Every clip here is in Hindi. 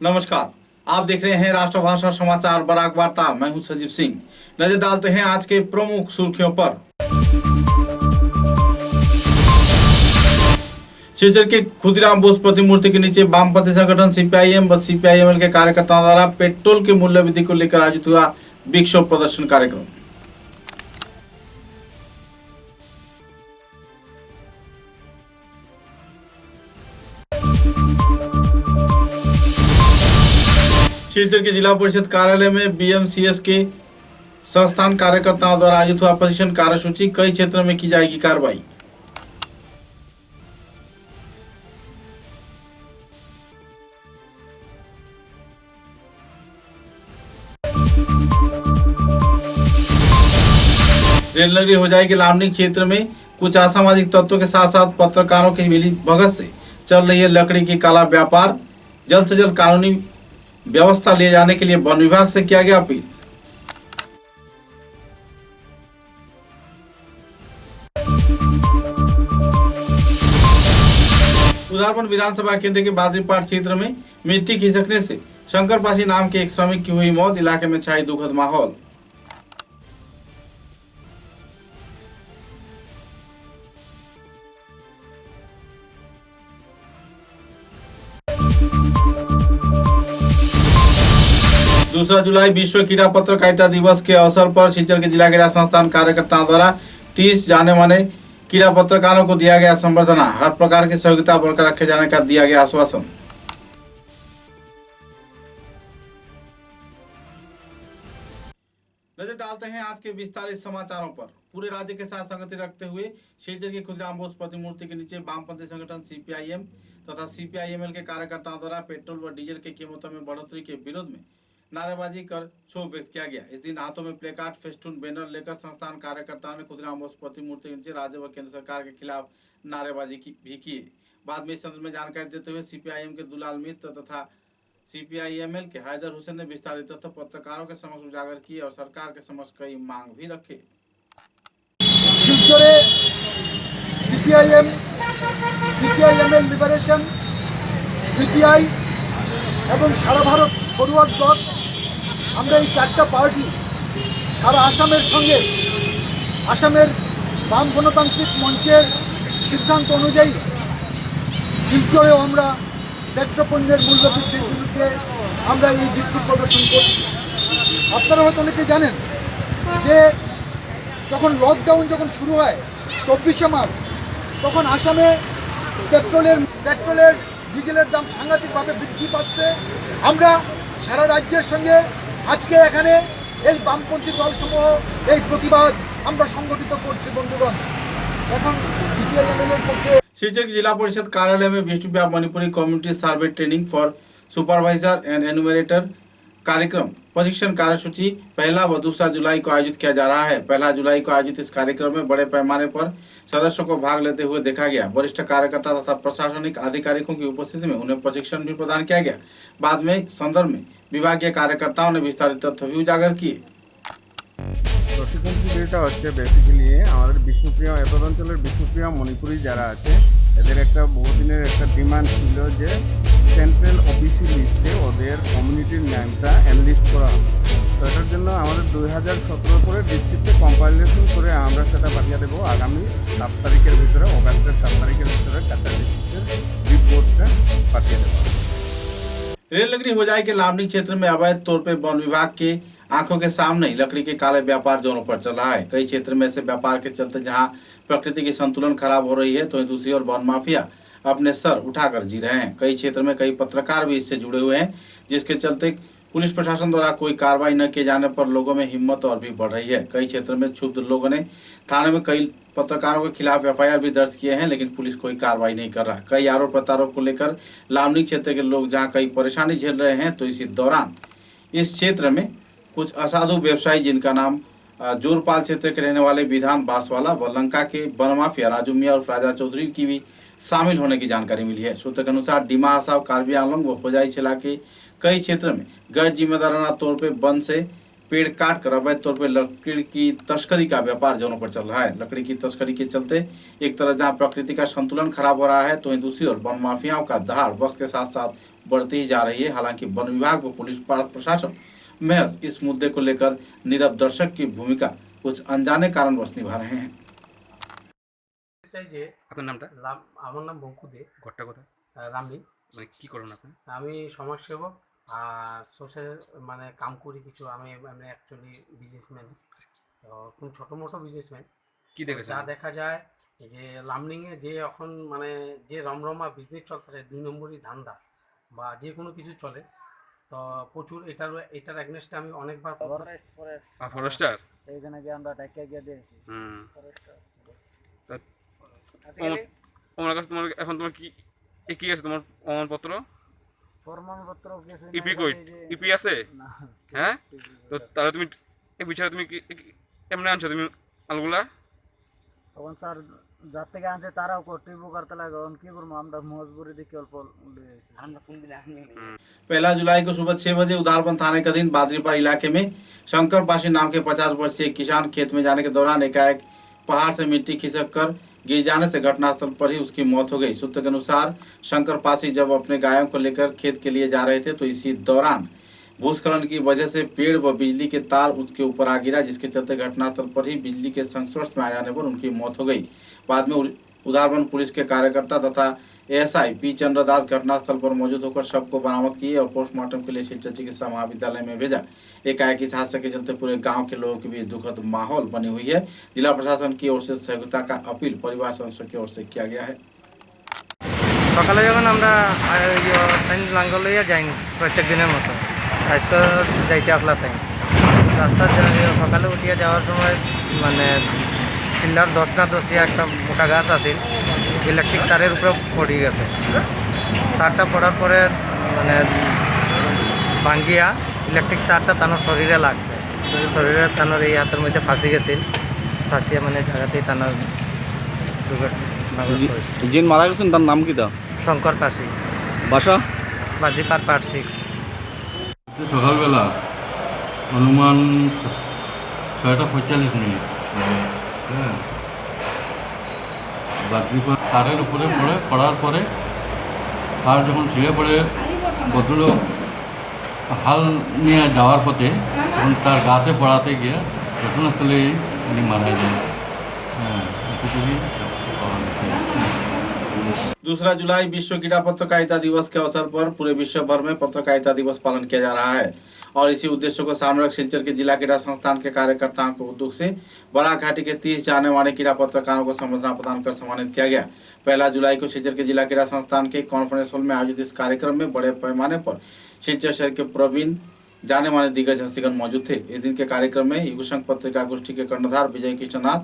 नमस्कार, आप देख रहे हैं राष्ट्रभाषा समाचार बराक वार्ता। मैं हूं संजीव सिंह। नजर डालते हैं आज के प्रमुख सुर्खियों पर। सिलचर के खुदीराम बोस प्रतिमूर्ति के नीचे वामपंथी संगठन सीपीआईएम व सीपीआईएमएल के कार्यकर्ताओं द्वारा पेट्रोल के मूल्य वृद्धि को लेकर आयोजित हुआ विक्षोभ प्रदर्शन कार्यक्रम। सिलचर के जिला परिषद कार्यालय में बीएमसीएस के संस्थान कार्यकर्ताओं द्वारा आयोजित हुआ प्रशिक्षण कार्यसूची। कई क्षेत्रों में की जाएगी कार्रवाई। रेल नगरी हो जाएगी लामनी क्षेत्र में कुछ असामाजिक तत्वों के साथ साथ पत्रकारों की मिली भगत से चल रही है लकड़ी की काला व्यापार। जल्द से जल्द कानूनी व्यवस्था लिए जाने के लिए वन विभाग से किया गया अपील। उदारपुर विधानसभा केंद्र के बादरीपाट क्षेत्र में मिट्टी खिसकने से शंकर पासी नाम के एक श्रमिक की हुई मौत। इलाके में छाई दुखद माहौल। दूसरा जुलाई विश्व कीड़ा पत्रकारिता दिवस के अवसर पर सिलचर के जिला क्रीड़ा संस्थान कार्यकर्ताओं द्वारा 30 जाने माने कीड़ा पत्रकारों को दिया गया संबर्धना। हर प्रकार की सहयोगिता बरकरार रखे जाने का दिया गया आश्वासन। नजर डालते हैं आज के विस्तारित समाचारों पर। पूरे राज्य के साथ संगति रखते हुए सिलचर के खुदीराम बोस प्रतिमूर्ति के नीचे वामपंथी संगठन सीपीआईएम तथा सीपीआईएमएल के कार्यकर्ताओं द्वारा पेट्रोल व डीजल की कीमतों में बढ़ोतरी के विरोध में नारेबाजी कर क्षोभ व्यक्त किया गया। इस दिन हाथों में प्लेकार्ड, फेस्टून, बैनर लेकर संस्थान कार्यकर्ताओं ने खुदीराम बोस प्रतिमूर्ति के नीचे राज्य व केंद्र सरकार के खिलाफ नारेबाजी भी की। बाद में इस संदर्भ में जानकारी देते हुए सीपीआईएम के दुलाल मित्र तथा सीपीआईएमएल के हैदर हुसैन ने विस्तारित तथ्य पत्रकारों के समक्ष उजागर किए और सरकार के समक्ष कई मांग भी रखे। শিলচরে সিপিআইএম, সিপিআইএমএল লিবারেশন, সিপিআই এবং সারা ভারত ফরওয়ার্ড ব্লক, আমরা এই চারটা পার্টি সারা আসামের সঙ্গে আসামের বাম গণতান্ত্রিক মঞ্চের সিদ্ধান্ত অনুযায়ী শিলচরেও আমরা পেট্রোপণ্যের মূল্যবৃদ্ধির বিরুদ্ধে আমরা এই বিক্ষোভ প্রদর্শন করছি। আপনারা হয়তো অনেকে জানেন যে যখন লকডাউন শুরু হয় 24শে মার্চ, তখন আসামে পেট্রোলের ডিজেলের দাম সাংঘাতিকভাবে বৃদ্ধি পাচ্ছে। আমরা সারা রাজ্যের সঙ্গে আজকে এখানে এই বামপন্থী দলসমূহ এই প্রতিবাদ আমরা সংগঠিত করছি। বন্ধুগণ, এখন সিপিআইএমএল এর পক্ষে सिलचर के जिला परिषद कार्यालय में विश्वव्यापी Manipuri community survey training for supervisor and एनुमरेटर कार्यक्रम प्रशिक्षण कार्यसूची 1 व 2 जुलाई को आयोजित किया जा रहा है। 1 जुलाई को आयोजित इस कार्यक्रम में बड़े पैमाने पर सदस्यों को भाग लेते हुए देखा गया। वरिष्ठ कार्यकर्ता तथा प्रशासनिक अधिकारियों की उपस्थिति में उन्हें प्रशिक्षण भी प्रदान किया गया। बाद में संदर्भ में विभागीय कार्यकर्ताओं ने विस्तारित तथ्य भी उजागर किए। প্রশিক্ষণ শিবিরটা হচ্ছে বেসিক্যালি আমাদের বিষ্ণুপ্রিয় এতদ অঞ্চলের বিষ্ণুপ্রিয় মণিপুরি যারা আছে এদের একটা বহুদিনের একটা ডিমান্ড ছিল যে সেন্ট্রাল ওবিসি লিস্টে ওদের কমিউনিটির নামটা এনলিস্ট করা হবে। তো এটার জন্য আমাদের 2017 করে ডিস্ট্রিক্টে কম্পাইলেশন করে আমরা সেটা পাঠিয়ে দেবো আগামী 7 তারিখের ভিতরে, অগাস্টের 7 তারিখের ভিতরে কাটা ডিস্ট্রিক্টের রিপোর্টটা পাঠিয়ে দেবো। रेल नगरी हो जाए के लामनी क्षेत्र में अवैध तौर पर वन विभाग के आंखों के सामने लकड़ी के काले व्यापार जोरों पर चल रहा है। कई क्षेत्र में ऐसे व्यापार के चलते जहां प्रकृति की संतुलन खराब हो रही है, तो दूसरी ओर वन माफिया अपने सर उठाकर जी रहे हैं। कई क्षेत्र में कई पत्रकार भी इससे जुड़े हुए हैं, जिसके चलते पुलिस प्रशासन द्वारा कोई कार्रवाई न किए जाने पर लोगों में हिम्मत और भी बढ़ रही है। कई क्षेत्र में क्षुब्ध लोगों ने थाने में कई पत्रकारों के खिलाफ एफआईआर भी दर्ज किए हैं, लेकिन पुलिस कोई कार्रवाई नहीं कर रहा। कई आरोप प्रत्यारोप को लेकर लामनी क्षेत्र के लोग जहां कई परेशानी झेल रहे हैं, तो इसी दौरान इस क्षेत्र में कुछ असाधु व्यवसायी जिनका नाम जोरपाल क्षेत्र के रहने वाले विधान बांसवाला व लंका के वन माफिया राजू मियां और राजा चौधरी की भी शामिल होने की जानकारी मिली है। सूत्र के अनुसार डिमा हसाव, कार्बी आंगलोंग व खोजाई जिला के कई क्षेत्र में गैर जिम्मेदाराना तौर पर वन से पेड़ काट कर अवैध तौर पर लकड़ी की तस्करी का व्यापार जोरों पर चल रहा है। लकड़ी की तस्करी के चलते एक तरफ जहां प्रकृति का संतुलन खराब हो रहा है, तो दूसरी ओर वन माफियाओं का दहाड़ वक्त के साथ साथ बढ़ती ही जा रही है। हालांकि वन विभाग व पुलिस प्रशासन महज इस मुद्दे को लेकर नीरव दर्शक की भूमिका कुछ अनजाने कारणवश निभा रहे हैं। চাই যে আপনার নামটা আমার নাম বঙ্কু দে, ঘরটা কোথায় রামলিং। মানে কি করেন আপনি? আমি সমাজসেবক আর সোশ্যাল কাম করি কিছু। আমি অ্যাকচুয়ালি বিজনেসম্যান, তো খুব ছোটো মোটো বিজনেসম্যান। কি দেখেছেন? যা দেখা যায় যে লামলিংয়ে যে এখন যে রমরমা বিজনেস চলতেছে, 2 নম্বরই ধান্দা বা যে কোনো কিছু চলে, তো প্রচুর এটার এগনেস্টে আমি অনেকবার ফরেস্টার এইখানে গিয়ে আমরা ডাকিয়ে গিয়ে দিয়েছি। তোমার কাছে তোমার এখন তোমার কি আছে তোমার প্রমাণপত্র? প্রমাণপত্র কিছু ইপি কই? ইপি আছে? না। হ্যাঁ, তো তাহলে তুমি এই বিচারে তুমি এমনি আনছো তুমি আলগুলা? তখন স্যার যার থেকে আনছে তারাও কর্তৃপক্ষ করতে লাগে, এখন কি করবো আমরা মজবুরি দেখে অল্প আমরা কোন দিন আসনি। 1 जुलाई को सुबह 6 बजे उदारबंद थाने के अधीन बादरीपार इलाके में शंकर पाशी नाम के 50 वर्षीय किसान खेत में जाने के दौरान एकाएक पहाड़ से मिट्टी खिसक कर गिर जाने से घटनास्थल पर ही उसकी मौत हो गई। सूत्र के अनुसार शंकर पासी जब अपने गायों को लेकर खेत के लिए जा रहे थे तो इसी दौरान भूस्खलन की वजह से पेड़ व बिजली के तार उसके ऊपर आ गिरा, जिसके चलते घटनास्थल पर ही बिजली के संस्पर्श में आ जाने पर उनकी मौत हो गई। बाद में उदारबंद पुलिस के कार्यकर्ता तथा एएसआई पी चंद्रदास घटनास्थल पर मौजूद होकर शव को बरामद किए और पोस्टमार्टम के लिए शिक्षा चिकित्सा महाविद्यालय में भेजा। एकाएक इस हादसे के चलते पूरे गांव के लोगों के बीच दुखद माहौल बनी हुई है। जिला प्रशासन की ओर से सहयोगिता का अपील परिवार सदस्यों की ओर से किया गया है। সকালে যখন আমরা লাঙ্গল লইয়া যাই প্রত্যেক দিনের মতো, আজকে যাইতে আসলা তাই রাস্তার সকালে উঠিয়া যাওয়ার সময় পিলার 10 না 10 একটা মোটা গাছ আছে, ইলেকট্রিক তারের উপরে পড়ে গেছে। তারটা পড়ার পরে ভাঙ্গিয়া ইলেকট্রিক তারটা তানোর শরীরে লাগছে, শরীরে তানোর এই হাতের মধ্যে ফাঁসি গেছিল, ফাঁসিয়া জায়গাতেই তানোর দুর্ঘটনাগ্রস্ত হয়েছে। যিনি মারা গেছেন তার নাম কি? দা শঙ্কর পাশি, বাসা বাজিপার পার্ট 6। সকালবেলা অনুমান 6:45 হ্যাঁ, বাদ্রিপার তারের উপরে পড়ার পরে তার যখন ছিঁড়ে পড়ে ভদ্রলোক হাল নিয়ে যাওয়ার পথে তখন তার গাতে পড়াতে গিয়ে ঘটনাস্থলেই উনি মারা যান। হ্যাঁ, এতটুকুই পাওয়া গেছে। 2 जुलाई विश्व कीड़ा पत्रकारिता दिवस के अवसर पर पूरे विश्व भर में पत्रकारिता दिवस पालन किया जा रहा है और इसी उद्देश्य को सामने रख सिलचर के जिला कीड़ा संस्थान के कार्यकर्ताओं को उद्योग से बराक घाटी के 30 जाने वाले कीड़ा पत्रकारों को संबर्धना प्रदान कर सम्मानित किया गया। 1 जुलाई को सिलचर के जिला कीड़ा संस्थान के कॉन्फ्रेंस हॉल में आयोजित इस कार्यक्रम में बड़े पैमाने पर सिलचर शहर के प्रवीण जाने माने दिग्गज हस्तीगण मौजूद थे। इस दिन के कार्यक्रम में युगसंघ पत्रिका गोष्ठी के कर्णधार विजय कृष्णनाथ,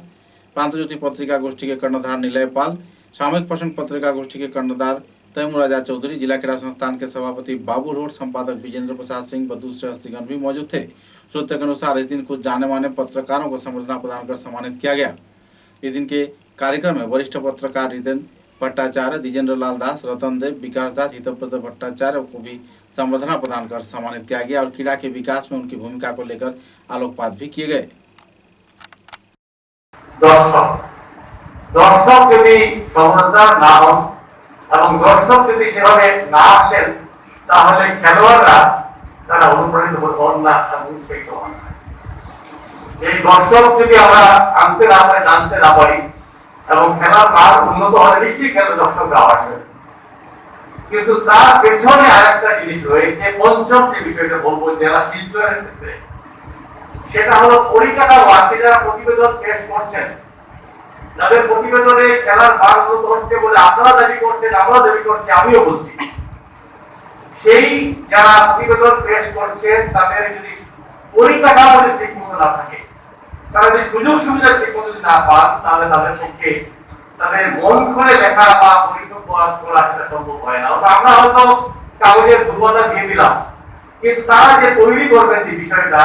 प्रांतज्योति पत्रिका गोष्ठी के कर्णधार निलय पाल, सामूहिक प्रसंग पत्रिका गोष्ठी के कर्णधार तैमूराजा चौधरी, जिला क्रीड़ा संस्थान के सभापति बाबू रोड, संपादक विजेंद्र प्रसाद सिंह व दूसरे हस्तीगण भी मौजूद थे। सूत्र के अनुसार इस दिन कुछ जाने माने पत्रकारों को संबर्धना प्रदान कर सम्मानित किया गया। इस दिन के कार्यक्रम में वरिष्ठ पत्रकार रिदेन भट्टाचार्य, दिजेंद्र लाल दास, रतन देव, विकास दास, हितप्रद भट्टाचार्य को भी संबर्धना प्रदान कर सम्मानित किया गया और क्रीड़ा के विकास में उनकी भूमिका को लेकर आलोकपात भी किए गए। দর্শক যদি সমঝদার না হন এবং দর্শক যদি সেভাবে না আসেন তাহলে খেলোয়াড়রা তারা অনুপ্রাণিত হন না এবং উৎসাহিত হন না। এই দর্শক যদি আমরা আনতে না পারি, জানতে না পারি এবং খেলার মান উন্নত হলে নিশ্চয়ই খেলার দর্শকরা আসবে। কিন্তু তার পেছনে আরেকটা জিনিস রয়েছে, পঞ্চম যে বিষয়টা বলবো যারা শিল্পের ক্ষেত্রে, সেটা হলো পরিকাঠামো। আজকে যারা প্রতিবেদন পেশ করছেন, যাদের প্রতিবেদনে খেলার মান উন্নত হচ্ছে বলে আপনারা দাবি করছেন, আমরা দাবি করছি, আমিও বলছি, সেই যারা প্রতিবেদন পেশ করছেন তাদের যদি পরিকাঠামো ঠিক মতো না থাকে, তারা যদি সুযোগ সুবিধা ঠিক মতো না পান, তাহলে তাদের পক্ষে তাদের মন খুলে লেখা বা পরিকল্প করা সেটা সম্ভব হয় না। আমরা হয়তো কাগজের দুর্বলতা দিয়ে দিলাম, কিন্তু তারা যে তৈরি করবেন যে বিষয়টা,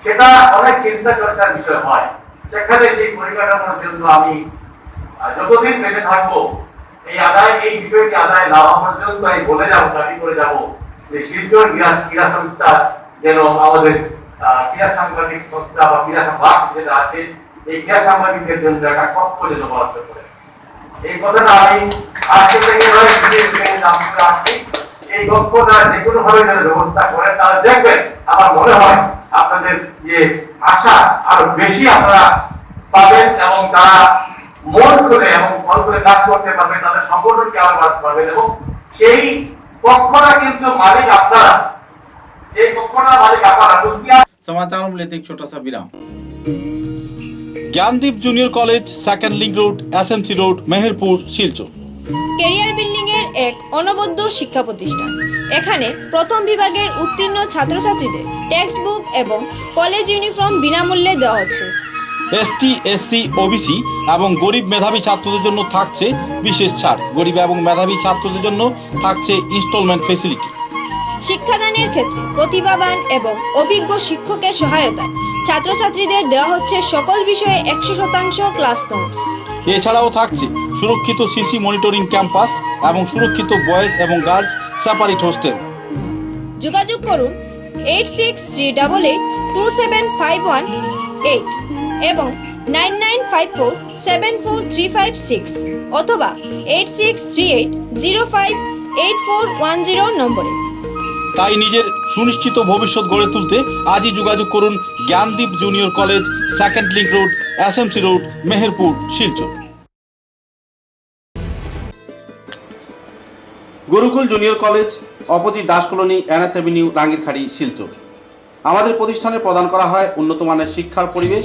সেটা অনেক চিন্তা চর্চার বিষয় হয়। সেখানে সেই পরিকাঠামোর জন্য আমি যতদিন বেঁচে থাকবো এই বিষয়টি আদায় না হওয়া পর্যন্ত আমি বলে যাবো, দাবি করে যাবো যে শিলচর ক্রীড়া সংস্থা যেন আমাদের ক্রীড়া সাংবাদিক সংস্থা বা ক্রীড়া সংবাদ যেটা আছে, এই ক্রীড়া সাংবাদিকদের জন্য একটা কক্ষ যেন বরাদ্দ করে। এই কথাটা আমি আজকে থেকে আসছি এই দক্ষতা যে কোনো ভাবে যদি ব্যবস্থা করেন তাহলে দেখবেন আমার মনে হয় আপনাদের যে আশা আরো বেশি আপনারা পাবেন এবং তারা মন খুলে এবং মন করে কাজ করতে পারবেন, তাদের সংগঠনকে আরো বাড়াতে পারবেন এবং সেই পক্ষটা কিন্তু মালিক আপনারা, এই পক্ষটা মালিক আপনারা। समाचारों में लेते एक छोटा सा विराम। Gyandeep junior college, second link road, SMC road, Meherpur, Silchar. Career building এর এক অনবদ্য শিক্ষা প্রতিষ্ঠান। এখানে প্রথম বিভাগের উত্তীর্ণ ছাত্রছাত্রীদের টেক্সট বুক এবং কলেজ ইউনিফর্ম বিনামূল্যে দেওয়া হচ্ছে। এসটি, এসসি, ওবিসি এবং গরিব মেধাবী ছাত্রদের জন্য থাকছে বিশেষ ছাড়। গরিব এবং মেধাবী ছাত্রদের জন্য থাকছে ইনস্টলমেন্ট ফ্যাসিলিটি। শিক্ষাদানের ক্ষেত্রে প্রতিভাবান এবং অভিজ্ঞ শিক্ষকের সহায়তায় ছাত্রছাত্রীদের দেওয়া হচ্ছে সকল বিষয়ে 100% ক্লাস নোটস। এছাড়াও থাকছে সুরক্ষিত সিসি মনিটরিং ক্যাম্পাস এবং সুরক্ষিত বয়েজ এবং গার্লস সেপারেট হোস্টেল। যোগাযোগ করুন 86382751 এবং 9954743556 অথবা 8638058410 নম্বরে। তাই নিজের সুনিশ্চিত ভবিষ্যৎ গড়ে তুলতে আজই যোগাযোগ করুন Gyandeep junior college, second link road, SMC road, Meherpur, Silchar. Gurukul junior college, opposite Das colony, NS Avenue, Rangirkhari, Silchar. আমাদের প্রতিষ্ঠানে প্রদান করা হয় উন্নত মানের শিক্ষার পরিবেশ।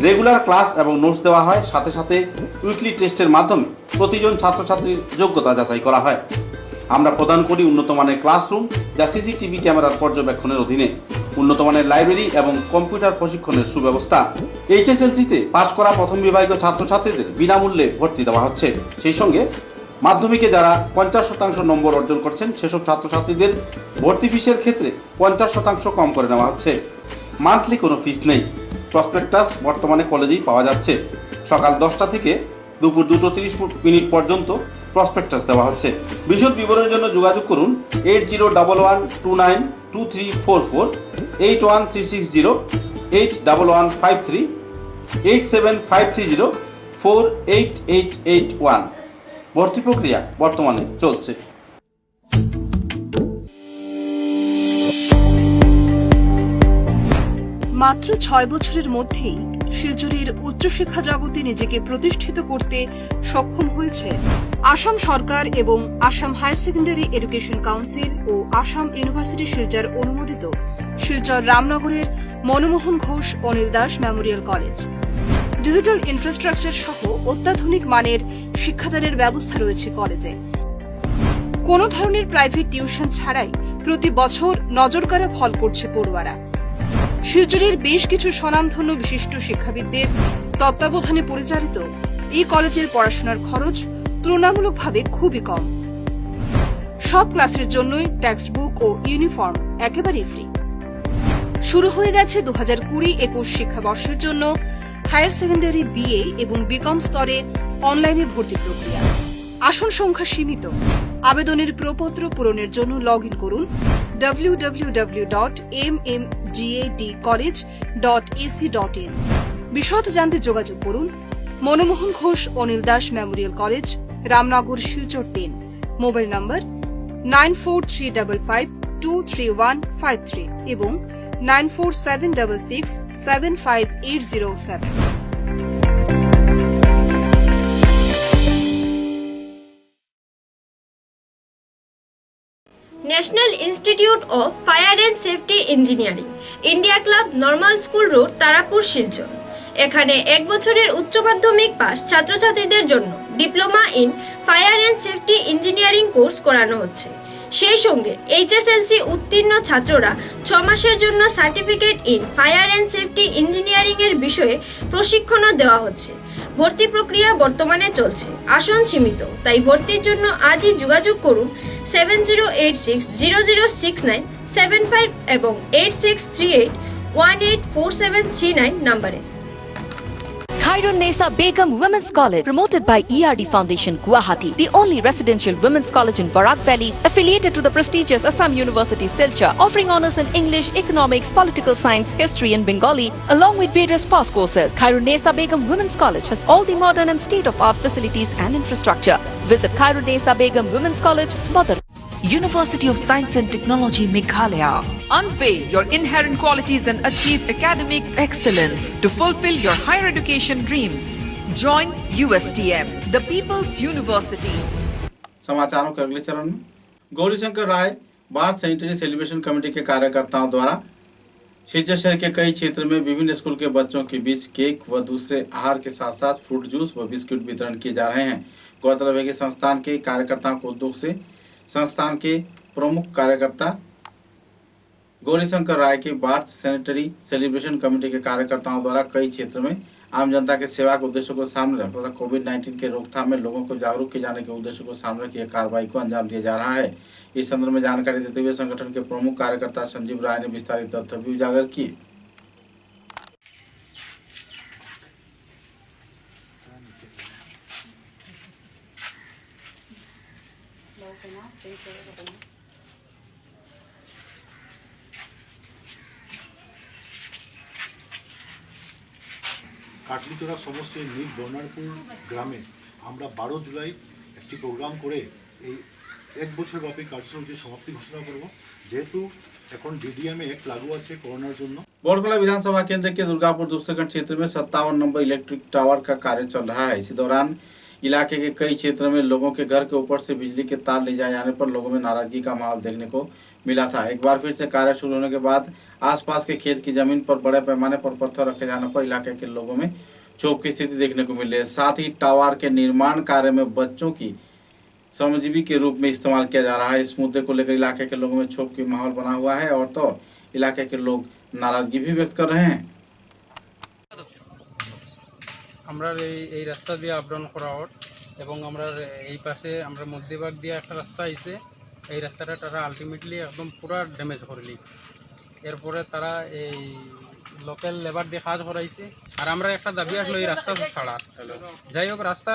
রেগুলার ক্লাস এবং নোটস দেওয়া হয়, সাথে সাথে উইকলি টেস্টের মাধ্যমে প্রতিজন ছাত্রছাত্রীর যোগ্যতা যাচাই করা হয়। আমরা প্রদান করি উন্নত মানের ক্লাসরুম, যা সিসিটিভি ক্যামেরার পর্যবেক্ষণের অধীনে, উন্নত মানের লাইব্রেরি এবং কম্পিউটার প্রশিক্ষণের সুব্যবস্থা। এইচএসএলসিতে পাশ করা প্রথম বিভাগীয় ছাত্রছাত্রীদের বিনামূল্যে ভর্তি দেওয়া হচ্ছে। সেই সঙ্গে মাধ্যমিকে যারা 50% নম্বর অর্জন করছেন সেসব ছাত্রছাত্রীদের ভর্তি ফিসের ক্ষেত্রে 50% কম করে নেওয়া হচ্ছে। মান্থলি কোনো ফিস নেই। প্রসপেক্টাস বর্তমানে কলেজেই পাওয়া যাচ্ছে। সকাল 10টা থেকে দুপুর 2:30 পর্যন্ত প্রসপেক্টাস দেওয়া হচ্ছে। বিশদ বিবরণের জন্য যোগাযোগ করুন 8011292344, 81360, 81153, 87530, 48881। ভর্তি প্রক্রিয়া বর্তমানে চলছে। মাত্র 6 বছরের মধ্যেই শিলচরের উচ্চশিক্ষা জগতে নিজেকে প্রতিষ্ঠিত করতে সক্ষম হয়েছে আসাম সরকার এবং Assam higher secondary education council ও আসাম ইউনিভার্সিটি শিলচর অনুমোদিত শিলচর রামনগরের Manmohan Ghosh Anil Das memorial college. Digital infrastructure সহ অত্যাধুনিক মানের শিক্ষাদানের ব্যবস্থা রয়েছে কলেজে। কোনো ধরনের প্রাইভেট টিউশন ছাড়াই প্রতি বছর নজরকাড়া ফল করছে পড়ুয়ারা। শিলচরের বেশ কিছু স্বনামধন্য বিশিষ্ট শিক্ষাবিদদের তত্ত্বাবধানে পরিচালিত এই কলেজের পড়াশোনার খরচ তুলনামূলকভাবে খুবই কম। সব ক্লাসের জন্যই টেক্সট বুক ও ইউনিফর্ম একেবারেই ফ্রি। শুরু হয়ে গেছে 2020-21 শিক্ষাবর্ষের জন্য হায়ার সেকেন্ডারি বিএ এবং বিকম স্তরে অনলাইনে ভর্তি প্রক্রিয়া। আসন সংখ্যা সীমিত। আবেদনের প্রপত্র পূরণের জন্য লগ ইন করুন www.mmgadcollege.ac.in। বিশদ জানতে যোগাযোগ করুন Manmohan Ghosh Anil Das memorial college, Ramnagar, Silchar 3। Mobile নম্বর 9435523153 এবং 9476675807। National institute of fire and safety engineering, India club, normal school road, Tarapur, Silchar. এখানে 1 বছরের উচ্চ মাধ্যমিক পাস ছাত্রছাত্রীদের জন্য diploma in fire and safety engineering course করানো হচ্ছে। সেই সঙ্গে এইচএসএলসি উত্তীর্ণ ছাত্ররা 6 মাসের জন্য certificate in fire and safety engineering এর বিষয়ে প্রশিক্ষণও দেওয়া হচ্ছে। ভর্তি প্রক্রিয়া বর্তমানে চলছে। আসন সীমিত, তাই ভর্তির জন্য আজই যোগাযোগ করুন 7086006975 এবং 8638184739 নম্বরে। Khairun-Nisa Begum Women's College, promoted by ERD Foundation, Guwahati, the only residential women's college in Barak Valley, affiliated to the prestigious Assam University, Silchar, offering honors in English, economics, political science, history and Bengali, along with various past courses. Khairun-Nisa Begum Women's College has all the modern and state-of-art facilities and infrastructure. Visit Khairun-Nisa Begum Women's College, Badar. University of Science and Technology, Meghalaya. Unveil your inherent qualities and achieve academic excellence to fulfill your higher education dreams. Join USTM, the People's University. समाचारों के अगले चरण में गौरीशंकर राय बार सैनिटरी सेलिब्रेशन कमेटी के कार्यकर्ताओं द्वारा शिलचर शहर के कई क्षेत्र में विभिन्न स्कूल के बच्चों के बीच केक व दूसरे आहार के साथ साथ फ्रूट जूस व बिस्कुट वितरण किए जा रहे हैं। गौरतलब है कि संस्थान के कार्यकर्ताओं को उद्योग से संस्थान के प्रमुख कार्यकर्ता गौरीशंकर राय के बार सैनिटरी सेलिब्रेशन कमेटी के कार्यकर्ताओं द्वारा कई क्षेत्र में आम जनता के सेवा के उद्देश्यों को सामने रखा तथा कोविड-19 के रोकथाम में लोगों को जागरूक किए जाने के उद्देश्य को सामने रखी कार्रवाई को अंजाम दिया जा रहा है। इस संदर्भ में जानकारी देते हुए संगठन के प्रमुख कार्यकर्ता संजीव राय ने विस्तारित तथ्य भी उजागर किए। কাটলিচড়া সমষ্টির নিজ বর্ণারপুর গ্রামে আমরা 12 জুলাই একটি প্রোগ্রাম করে এই এক বছর ব্যাপী কার্যসূচির সমাপ্তি ঘোষণা করব। যেহেতু এখন ডিডিএম एक्ट लागू আছে করোনার জন্য। बोरखला विधानसभा केंद्र के दुर्गापुर दूसरे खंड क्षेत्र में 57 नंबर इलेक्ट्रिक टावर का कार्य चल रहा है। इसी दौरान इलाके के कई क्षेत्रों में लोगों के घर के ऊपर से बिजली के तार ले जाए जाने पर लोगों में नाराजगी का माहौल देखने को मिला था। एक बार फिर से कार्य शुरू होने के बाद आसपास के खेत की जमीन पर बड़े पैमाने पर पत्थर रखे जाने पर इलाके के लोगों में क्षोभ की स्थिति देखने को मिली है। साथ ही टावर के निर्माण कार्य में बच्चों की श्रमजीवी के रूप में इस्तेमाल किया जा रहा है। इस मुद्दे को लेकर इलाके के लोगों में क्षोभ की माहौल बना हुआ है और तो इलाके के लोग नाराजगी भी व्यक्त कर रहे हैं। আমরা এই রাস্তা দিয়ে আপ ডাউন করা ওর এবং আমরা এই পাশে আমরা মধ্যভাগ দিয়ে একটা রাস্তা আইছে এই রাস্তাটা তারা আলটিমেটলি একদম পুরো ড্যামেজ করলি এরপরে তারা এই লোকাল লেবার দিয়ে কাজ করাইছে আর আমরা একটা দাবি আসলো এই রাস্তা ছাড়া যাই হোক রাস্তা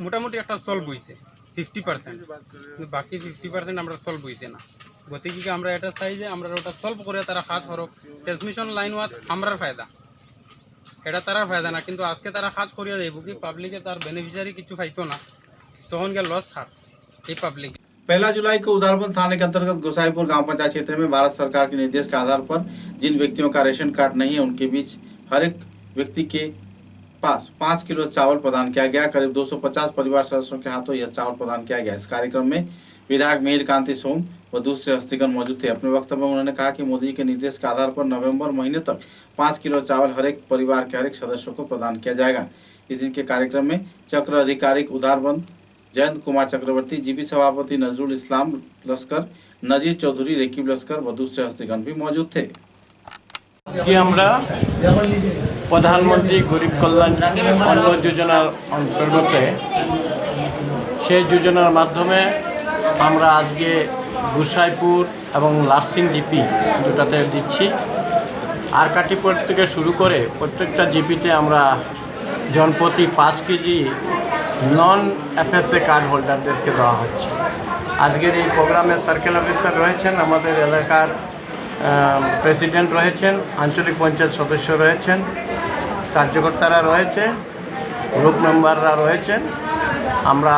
মোটামুটি একটা সলভ হয়েছে 50% বাকি 50% আমরা সলভ হয়েছে না গতিকে আমরা এটা চাই যে আমরা ওটা সলভ করে তারা কাজ করুক ট্রান্সমিশন লাইন ওয়াত আমরার ফায়দা এটা তারার ফায়দা না কিন্তু আজকে তারা কাজ করিয়া যাইব কি পাবলিকে তার বেনিফিশিয়ারি কিছু পাইতো না তখন কে লস খাট এই পাবলিক। 1 जुलाई को उदारबंद थाने के अंतर्गत गोसाईपुर गांव पंचायत क्षेत्र में भारत सरकार के निर्देश के आधार पर जिन व्यक्तियों का रेशन कार्ड नहीं है उनके बीच हर एक व्यक्ति के पास 5 किलो चावल प्रदान किया गया। करीब 250 परिवार सदस्यों के हाथों यह चावल प्रदान किया गया। इस कार्यक्रम में विधायक मिहिर कांति सोम व दूसरे हस्तीगण मौजूद थे। अपने वक्तव्य में उन्होंने कहा कि मोदी के निर्देश के आधार पर नवंबर महीने तक 5 किलो चावल हर एक परिवार के हर एक सदस्यों को प्रदान किया जाएगा। इस दिन के कार्यक्रम में चक्र अधिकारिक उदारबंद जयंत कुमार चक्रवर्ती, जीपी सभापति नजरुल इस्लाम लश्कर, नजीर चौधरी, रेकिब लश्कर व दूसरे हस्तीगण भी मौजूद थे। कि আমরা প্রধানমন্ত্রী গরিব কল্যাণ অন্ন যোজনার অন্তর্গত সেই যোজনার মাধ্যমে আমরা আজকে গোসাইপুর এবং লাসিং জিপি দুটাতে দিচ্ছি আর কাটিপুর থেকে শুরু করে প্রত্যেকটা জিপিতে আমরা জনপ্রতি 5 কেজি নন এফএসএ কার্ড হোল্ডারদেরকে দেওয়া হচ্ছে। আজকের এই প্রোগ্রামে সার্কেল অফিসার রয়েছেন, আমাদের এলাকার প্রেসিডেন্ট রয়েছেন, আঞ্চলিক পঞ্চায়েত সদস্য রয়েছেন, কার্যকর্তারা রয়েছে, গ্রুপ মেম্বাররা রয়েছেন। আমরা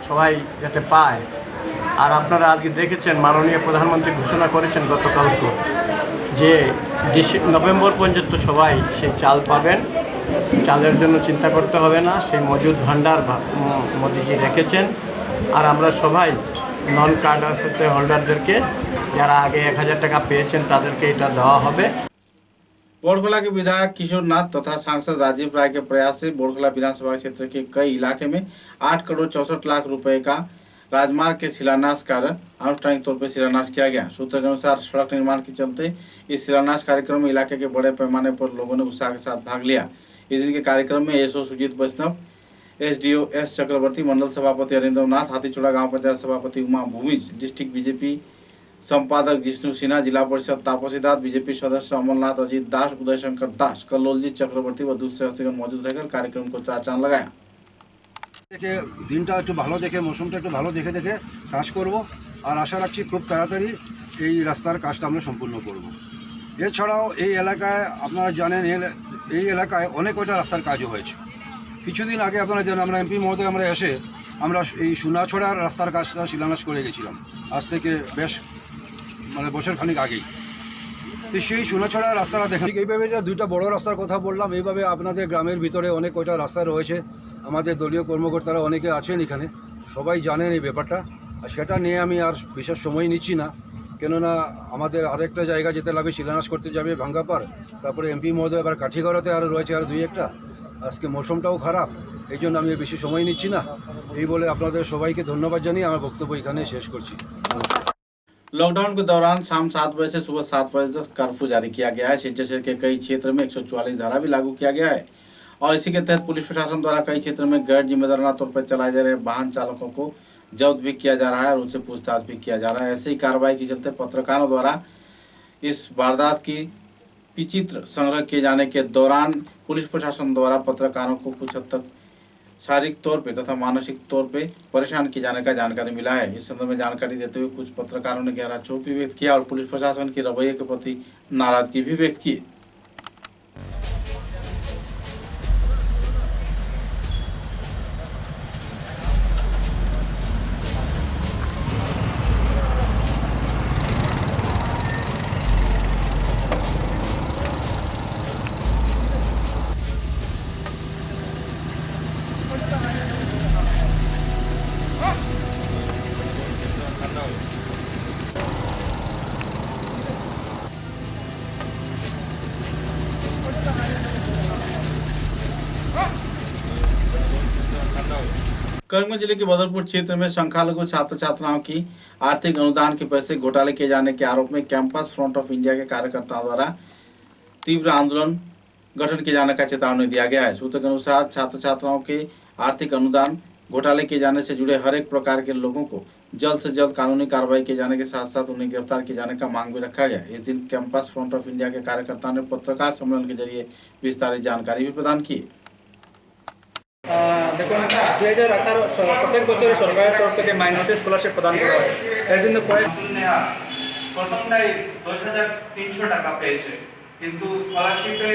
সবাই যাতে পাই আর আপনারা আজকে দেখেছেন মাননীয় প্রধানমন্ত্রী ঘোষণা করেছেন গতকালকে যে নভেম্বর পর্যন্ত সবাই সেই চাল পাবেন। চালের জন্য চিন্তা করতে হবে না, সেই মজুদ ভান্ডার মোদিজি রেখেছেন। আর আমরা সবাই নন কার্ড এফএসএ হোল্ডারদেরকে যারা आगे 1000 টাকা পেয়েছেন তাদেরকে এটা দেওয়া হবে। बोरखला के विधायक किशोर नाथ तथा सांसद राजीव राय के प्रयास से बोरखला विधानसभा क्षेत्र के कई इलाके में 8 करोड़ 64 लाख रुपए का राजमार्ग के शिलान्यास कार्य अनुष्ठानिक तौर पर शिलान्यास किया गया। सूत्र के अनुसार सड़क निर्माण के चलते इस शिलान्यास कार्यक्रम में इलाके के बड़े पैमाने पर लोगों ने उत्साह के साथ भाग लिया। इस दिन के कार्यक्रम में एसओ सुजीत वैष्णव, एसडीओ एस चक्रवर्ती, मंडल सभापति अरिंदम नाथ, हाथीचोड़ा गांव पंचायत सभापति उमा भूमिज, डिस्ट्रिक्ट बीजेपी संपादक जिष्णु सिन्हा, जिला परिषद तापसी दास, बीजेपी सदस्य अमरनाथ अजीत दास, उदय शंकर दास, कल्लोलजीत चक्रवर्ती व दूसरे हस्तीगण मौजूद रहकर कार्यक्रम को चार चांद लगाया। দেখে দিনটা একটু ভালো দেখে মৌসুমটা একটু ভালো দেখে দেখে কাজ করব আর আশা রাখছি খুব তাড়াতাড়ি এই রাস্তার কাজটা আমরা সম্পূর্ণ করব। এছাড়াও এই এলাকায় আপনারা জানেন এই এলাকায় অনেক কয়টা রাস্তার কাজও হয়েছে। কিছুদিন আগে আপনারা জানেন আমরা এমপি মহোদয় আমরা এসে আমরা এই সোনাছড়ার রাস্তার কাজটা শিলান্যাস করে গেছিলাম আজ থেকে বেশ বছর খানিক আগেই। তো সেই সোনাছড়া রাস্তাটা দেখা এইভাবে দুইটা বড় রাস্তার কথা বললাম। এইভাবে আপনাদের গ্রামের ভিতরে অনেক কয়টা রাস্তা রয়েছে, আমাদের দলীয় কর্মকর্তারা অনেকে আছেন এখানে, সবাই জানেন এই ব্যাপারটা। আর সেটা নিয়ে আমি আর বিশেষ সময় নিচ্ছি না, কেননা আমাদের আরেকটা জায়গা যেতে লাগবে, শিলান্যাস করতে যাবে ভাঙ্গাপাড়, তারপরে এমপি মহোদয় আবার কাঠিগড়াতে আরও রয়েছে আর দুই একটা। আজকে মৌসুমটাও খারাপ, এই জন্য আমি বেশি সময় নিচ্ছি না। এই বলে আপনাদের সবাইকে ধন্যবাদ জানিয়ে আমার বক্তব্য এখানে শেষ করছি। लॉकडाउन के दौरान शाम 7 बजे से सुबह 7 बजे तक कर्फ्यू जारी किया गया है। सिलचर शहर के कई क्षेत्र में 144 धारा भी लागू किया गया है और इसी के तहत पुलिस प्रशासन द्वारा कई क्षेत्र में गैर जिम्मेदाराना तौर पर चलाए जा रहे वाहन चालकों को जब्त भी किया जा रहा है और उनसे पूछताछ भी किया जा रहा है। ऐसे ही कार्रवाई के चलते पत्रकारों द्वारा इस वारदात की विचित्र संग्रह किए जाने के दौरान पुलिस प्रशासन द्वारा पत्रकारों को कुछ हद तक शारीरिक तौर पे तथा मानसिक तौर पे परेशान किए जाने का जानकारी मिला है। इस संदर्भ में जानकारी देते हुए कुछ पत्रकारों ने गहरा क्षोभ भी व्यक्त किया और पुलिस प्रशासन के रवैये के प्रति नाराजगी भी व्यक्त की। करीमगंज जिले के बदरपुर क्षेत्र में संख्यालघु छात्र छात्राओं की आर्थिक अनुदान के पैसे घोटाले किए जाने के आरोप में कैंपस फ्रंट ऑफ इंडिया के कार्यकर्ताओं द्वारा तीव्र आंदोलन गठन किए जाने का चेतावनी दिया गया है। सूत्र के अनुसार छात्र छात्राओं के आर्थिक अनुदान घोटाले किए जाने से जुड़े हर एक प्रकार के लोगों को जल्द से जल्द कानूनी कार्रवाई किए जाने के साथ साथ उन्हें गिरफ्तार किए जाने का मांग भी रखा गया। इस दिन कैंपस फ्रंट ऑफ इंडिया के कार्यकर्ताओं ने पत्रकार सम्मेलन के जरिए विस्तारित जानकारी भी प्रदान की। দেখুন 2018 প্রত্যেক বছরই সরকারের তরফ থেকে মাইনরিটি স্কলারশিপ প্রদান করা হয়। এর জন্য প্রথমটাই 10,300 টাকা পেয়েছে, কিন্তু স্কলারশিপে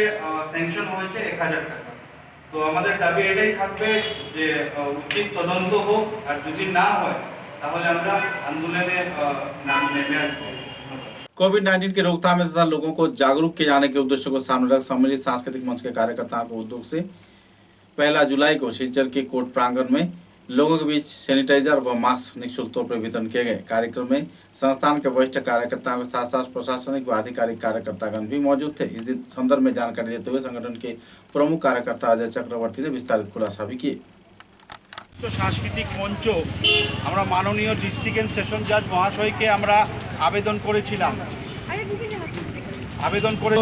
স্যাংশন হয়েছে 1,000 টাকা। তো আমাদের দাবি এটাই থাকবে যে উচিত তদন্ত হোক, আর যদি না হয় তাহলে আমরা আন্দোলনে নাম নেমে আসবো। कोविड-19 की रोकथाम में तथा लोगों को जागरूक किए जाने के उद्देश्य को सामने रख सम्मिलित सांस्कृतिक मंच के कार्यकर्ताओं के उद्योग से 1 जुलाई को सिलचर के कोर्ट प्रांगण में लोगों के बीच सैनिटाइजर व मास्क निःशुल्क तौर पर वितरण किए गए। कार्यक्रम में संस्थान के वरिष्ठ कार्यकर्ताओं के साथ साथ प्रशासनिक व आधिकारिक कार्यकर्तागण भी मौजूद थे। इस संदर्भ में जानकारी देते हुए संगठन के प्रमुख कार्यकर्ता अजय चक्रवर्ती ने विस्तारित खुलासा भी किए। तो सांस्कृतिक मंच আমরা মাননীয় ডিস্ট্রিক্ট এন্ড সেশন জাজ মহাশয়কে আমরা আবেদন করেছিলাম, আবেদন করে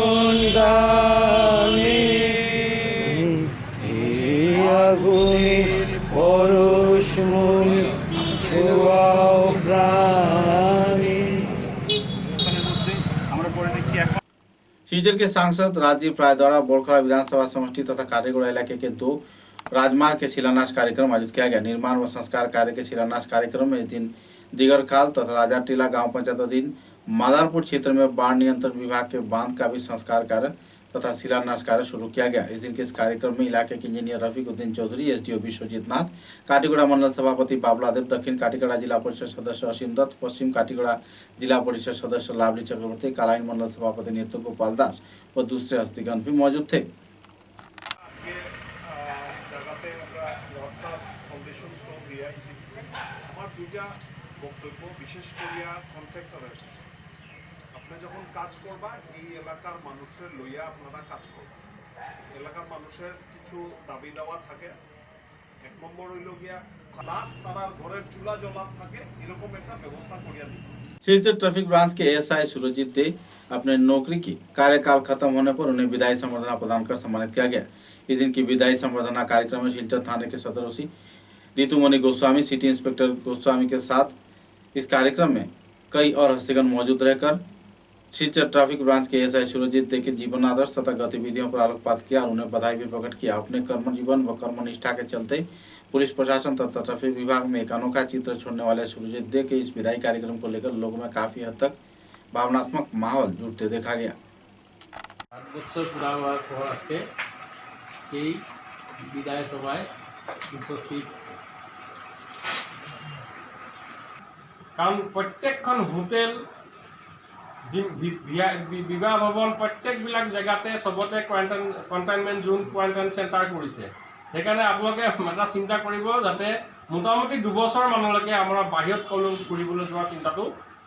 सिलचर के सांसद राजीव राय द्वारा बोरखला विधानसभा समष्टि तथा काटेगोड़ा इलाके के 2 राजमार्ग के शिलान्यास कार्यक्रम आयोजित किया गया। निर्माण व संस्कार कार्य के शिलान्यास कार्यक्रम में इस दिन दिगरखाल तथा राजा टीला गांव पंचायत अधीन मादारपुर क्षेत्र में बाढ़ नियंत्रण विभाग के बांध का भी संस्कार कार्य तथा शिलान्यास कार्य शुरू किया गया। इस दिन के इस कार्यक्रम में इलाके के इंजीनियर रफीकुद्दीन चौधरी, एसडीओ विश्वजीत नाथ, काटीगुड़ा मंडल सभापति बाबला देव, दक्षिण काटीगुड़ा जिला परिषद सदस्य असीम दत्त, पश्चिम काटीगुड़ा जिला परिषद सदस्य लावली चक्रवर्ती, कालाइन मंडल सभापति नेतृत्व गोपाल दास व दूसरे हस्तीगण भी मौजूद थे। বিশেষ করিয়া কন্ট্রাক্টরের আপনি যখন কাজ করবা এই এলাকার মানুষের লইয়া আপনারা কাজ করবা। এলাকার মানুষের কিছু দাবি দেওয়া থাকে। এক নম্বর হইল গিয়া লাশ তারা ঘরের চুলা জ্বলা থাকে, এরকম একটা ব্যবস্থা করিয়া দিবে। सिलचर ट्रैफिक ब्रांच के एएसआई सुरजीत दे अपने नौकरी की कार्यकाल खत्म होने पर उन्हें विदाई संवर्धना प्रदान कर सम्मानित किया गया। इस दिन की विदाई संवर्धना कार्यक्रम में सिलचर थाने के सदर ओसी ऋतुमणि गोस्वामी, सिटी इंस्पेक्टर गोस्वामी के साथ इस कार्यक्रम में कई और हस्तीगण मौजूद रहकर सिलचर ट्रैफिक ब्रांच के एएसआई सुरजीत दे के जीवन आदर्श तथा गतिविधियों पर आलोकपात किया और उन्हें बधाई भी प्रकट किया। अपने कर्म जीवन व कर्मनिष्ठा के चलते पुलिस प्रशासन तथा ट्रैफिक विभाग में एक अनोखा चित्र छोड़ने वाले सुरजीत दे के इस विदाई कार्यक्रम को लेकर लोगों में काफी हद तक भावनात्मक माहौल जुड़ते देखा गया। 8 বছর পুরা হওয়ার পর আজকে এই বিদায় সভায় উপস্থিত কাৰণ প্ৰত্যেকখন হোটেল বিবাহ ভৱন প্ৰত্যেকবিলাক জেগাতে চবতে কণ্টেইনমেণ্ট জোন কোৱাৰেণ্টাইন চেণ্টাৰ কৰিছে। সেইকাৰণে আপোনালোকে এটা চিন্তা কৰিব যাতে মোটামুটি 2 বছৰ মানলৈকে আমাৰ বাহিৰত ফুৰিবলৈ যোৱা চিন্তাটো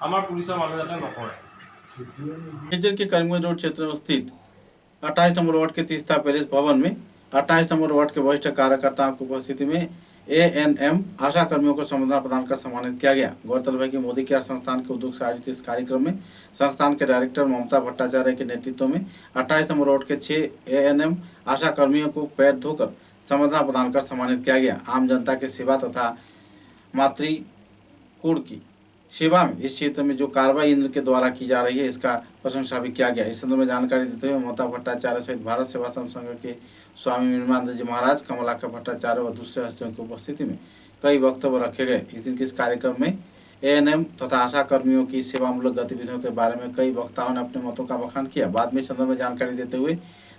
আমাৰ পুলিচৰ মানুহ যাতে নকৰে। मेजर के करीमगंज रोड क्षेत्र में स्थित 28 नंबर वार्ड के तीस्ता पैलेस भवन में 28 नंबर वार्ड के वरिष्ठ कार्यकर्ताओं की उपस्थिति में ANM आशा कर्मियों को संबर्धना प्रदान कर सम्मानित किया गया। गौरतलब है कि मोदी केयर संस्थान के उद्योग से आयोजित इस कार्यक्रम में संस्थान के डायरेक्टर ममता भट्टाचार्य के नेतृत्व में 28 नंबर वार्ड के 6 ANM आशा कर्मियों को पैर धोकर संबर्धना प्रदान कर सम्मानित किया गया। आम जनता की सेवा तथा मातृकुल की सेवा में इस क्षेत्र में जो कार्रवाई इंद्र के द्वारा की जा रही है इसका प्रशंसा भी किया गया। इस संदर्भ में जानकारी देते हुए ममता भट्टाचार्य सहित भारत सेवाश्रम संघ के स्वामी निर्मलानंद जी महाराज, कमलाकर भट्टाचार्य व दूसरे हस्तियों की उपस्थिति में कई वक्तव्य रखे गए। इस दिन के इस कार्यक्रम में ANM तथा आशा कर्मियों की सेवामूलक गतिविधियों के बारे में कई वक्ताओं ने अपने मतों का बखान किया। बाद में इस संदर्भ में जानकारी देते हुए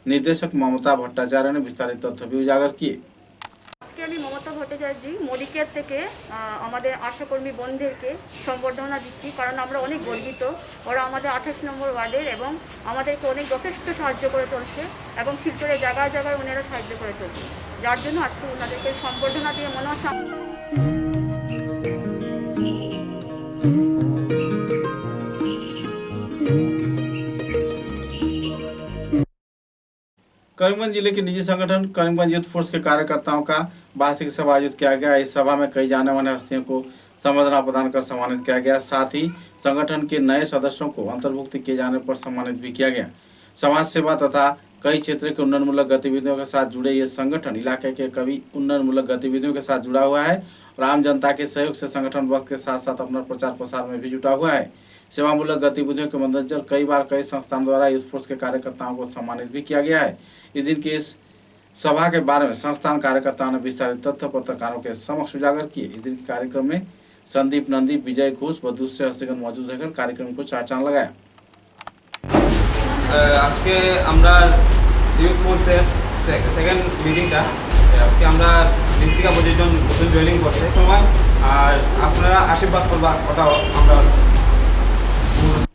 निदेशक ममता भट्टाचार्य ने विस्तारित तथ्य भी उजागर किए। আমি মমতা ভট্টাচার্য মোদি কেয়ার থেকে আমাদের আশাকর্মী বোনদেরকে সম্বর্ধনা দিচ্ছি, কারণ আমরা অনেক গর্বিত। ওরা আমাদের 28 নম্বর ওয়ার্ডের এবং আমাদেরকে অনেক যথেষ্ট সাহায্য করে চলছে এবং শিল্পের জায়গায় জায়গায় ওনারা সাহায্য করে চলছে, যার জন্য আজকে ওনাদেরকে সম্বর্ধনা দিয়ে মনে হচ্ছে करीमगंज जिले के निजी संगठन करीमगंज यूथ फोर्स के कार्यकर्ताओं का वार्षिक सभा आयोजित किया गया। इस सभा में कई जाने माने हस्तियों को संबर्धना प्रदान कर सम्मानित किया गया। साथ ही संगठन के नए सदस्यों को अंतर्भुक्त किए जाने पर सम्मानित भी किया गया। समाज सेवा तथा कई क्षेत्र के उन्नयनमूलक गतिविधियों के साथ जुड़े ये संगठन इलाके के कई उन्नयनमूलक गतिविधियों के साथ जुड़ा हुआ है और आम जनता के सहयोग से संगठन वक्त के साथ साथ अपना प्रचार प्रसार में भी जुटा हुआ है। सेवामूलक गतिविधियों के मद्देनजर कई बार कई संस्थान द्वारा यूथ फोर्स के कार्यकर्ताओं को सम्मानित भी किया गया है। इस दिन की इस सभा के बारे में संस्थान कार्यकर्ताओं ने विस्तारित तथ्य पत्रकारों के समक्ष उजागर किए। इस दिन के कार्यक्रम में संदीप नंदी, विजय घोष व दूसरे हस्तिगण मौजूद रहकर कार्यक्रम को चार चांद लगाया। আজকে আমরা ইউথ ফোর্সের সেকেন্ড মিটিংটা আজকে আমরা 20 পজিশন নতুন জয়েনিং করছে সময় আর আপনারা আশীর্বাদ করবা ওটাও আমরা।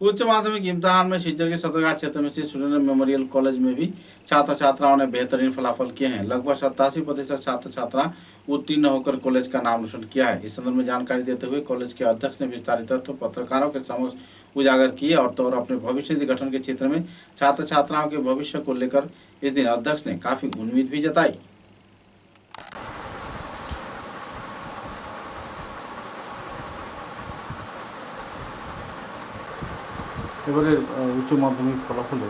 उच्च माध्यमिक इम्तिहान में शिवचर के सदरघाट क्षेत्र में स्थित सूर्य मेमोरियल कॉलेज में भी छात्र छात्राओं ने बेहतरीन फलाफल किए हैं। लगभग 87% छात्र छात्रा उत्तीर्ण होकर कॉलेज का नाम रोशन किया है। इस संदर्भ में जानकारी देते हुए कॉलेज के अध्यक्ष ने विस्तारित तथ्य पत्रकारों के समक्ष उजागर किए और तो अपने भविष्य निधि गठन के क्षेत्र में छात्र छात्राओं के भविष्य को लेकर इस दिन अध्यक्ष ने काफी उम्मीद भी जताई। এবারে উচ্চ মাধ্যমিক ফলাফলে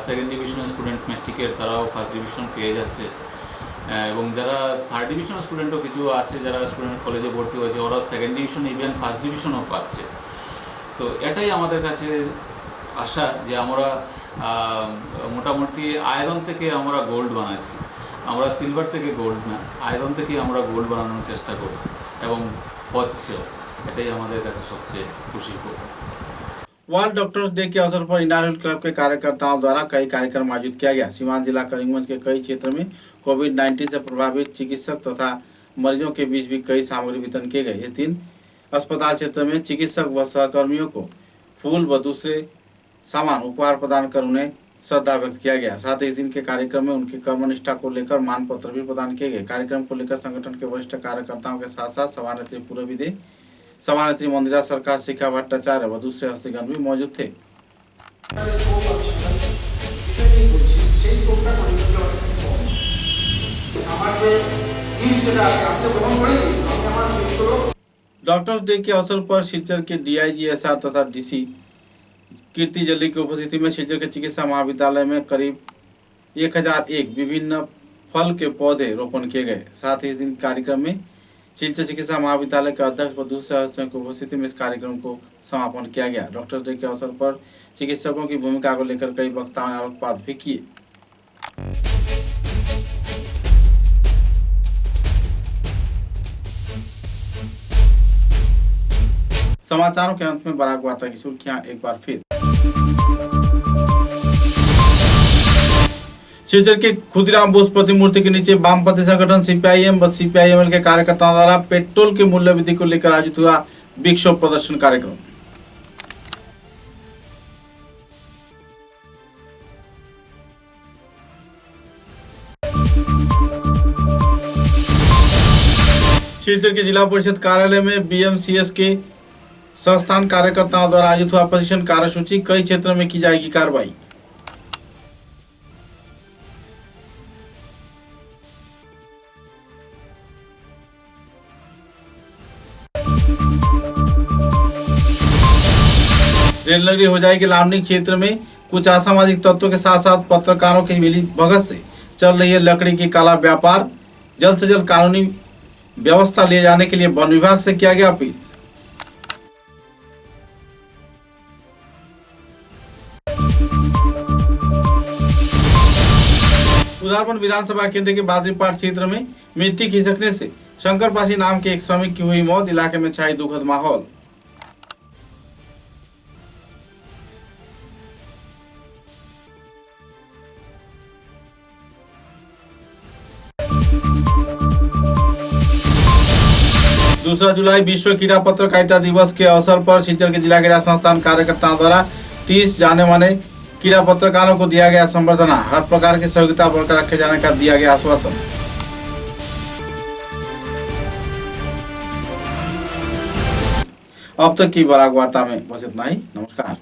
সেকেন্ড ডিভিশনের স্টুডেন্ট ম্যাট্রিকের তারাও ফার্স্ট ডিভিশন পেয়ে যাচ্ছে এবং যারা থার্ড ডিভিশনের স্টুডেন্টও কিছু আছে যারা স্টুডেন্ট কলেজে ভর্তি হয়েছে ওরা সেকেন্ড ডিভিশন ইভেন ফার্স্ট ডিভিশনও পাচ্ছে। তো এটাই আমাদের কাছে আশা যে আমরা মোটামুটি আয়রন থেকে আমরা গোল্ড বানাচ্ছি, আমরা সিলভার থেকে গোল্ড না আয়রন থেকে আমরা গোল্ড বানানোর চেষ্টা করছি এবং হচ্ছে, এটাই আমাদের কাছে সবচেয়ে খুশির খবর। वर्ल्ड डॉक्टर्स डे के अवसर पर इंडारहिल क्लब के कार्यकर्ताओं द्वारा कई कार्यक्रम आयोजित किया गया। सीमांत जिला करीमगंज के कई क्षेत्र में कोविड-19 से प्रभावित चिकित्सक तथा मरीजों के बीच भी कई सामग्री वितरण किए गए। इस दिन अस्पताल क्षेत्र में चिकित्सक व सहकर्मियों को फूल व दूसरे सामान उपहार प्रदान कर उन्हें श्रद्धा व्यक्त किया गया। साथ ही इस दिन के कार्यक्रम में उनकी कर्मनिष्ठा को लेकर मान पत्र भी प्रदान किए गए। कार्यक्रम को लेकर संगठन के वरिष्ठ कार्यकर्ताओं के साथ साथ सभानेत्री पूर्वविदे, सभानेत्री मंदिरा सरकार, शिखा भट्टाचार्य व दूसरे हस्तिगण भी मौजूद थे। डॉक्टर्स डे के अवसर पर शिलचर के DIGSR तथा DC कीर्ति जल्ली की उपस्थिति में शिलचर के चिकित्सा महाविद्यालय में करीब 1001 विभिन्न फल के पौधे रोपण किए गए। साथ ही इस दिन कार्यक्रम में शिलचर चिकित्सा महाविद्यालय के अध्यक्ष व दूसरे हस्तियों की उपस्थिति में इस कार्यक्रम को समापन किया गया। डॉक्टर्स डे के अवसर पर चिकित्सकों की भूमिका को लेकर कई वक्ताओं ने आलोकपात भी किए। समाचारों के अंत में बराक वार्ता की सुर्खियां एक बार फिर। शिलचर के खुदीराम बोस प्रतिमूर्ति के नीचे वामपंथी संगठन CPIM व CPIML के कार्यकर्ताओं द्वारा पेट्रोल के मूल्य वृद्धि को लेकर आयोजित हुआ विक्षोभ प्रदर्शन कार्यक्रम। शिलचर के जिला परिषद कार्यालय में बीएमसीएस के संस्थान कार्यकर्ताओं द्वारा आयोजित हुआ प्रशिक्षण कार्यसूची। कई क्षेत्रों में की जाएगी कार्रवाई। रेल नगरी हो जाएगी लामनी क्षेत्र में कुछ असामाजिक तत्वों के साथ साथ पत्रकारों की मिली भगत से चल रही है लकड़ी की काला व्यापार। जल्द से जल्द कानूनी व्यवस्था लिए जाने के लिए वन विभाग से किया गया अपील। उदारबन विधानसभा केंद्र के बादरीपाट क्षेत्र में मिट्टी खिसकने से शंकरपासी नाम के एक श्रमिक की हुई मौत। इलाके में छाई दुखद माहौल। दूसरा जुलाई विश्व कीड़ा पत्रकारिता दिवस के अवसर पर शिलचर के जिला क्रीड़ा संस्थान कार्यकर्ताओं द्वारा 30 जाने माने कीड़ा पत्रकारों को दिया गया संबर्धना। हर प्रकार की सहयोगिता बरकरार रखे जाने का दिया गया आश्वासन। अब तक की बराक वार्ता में बस इतना ही। नमस्कार।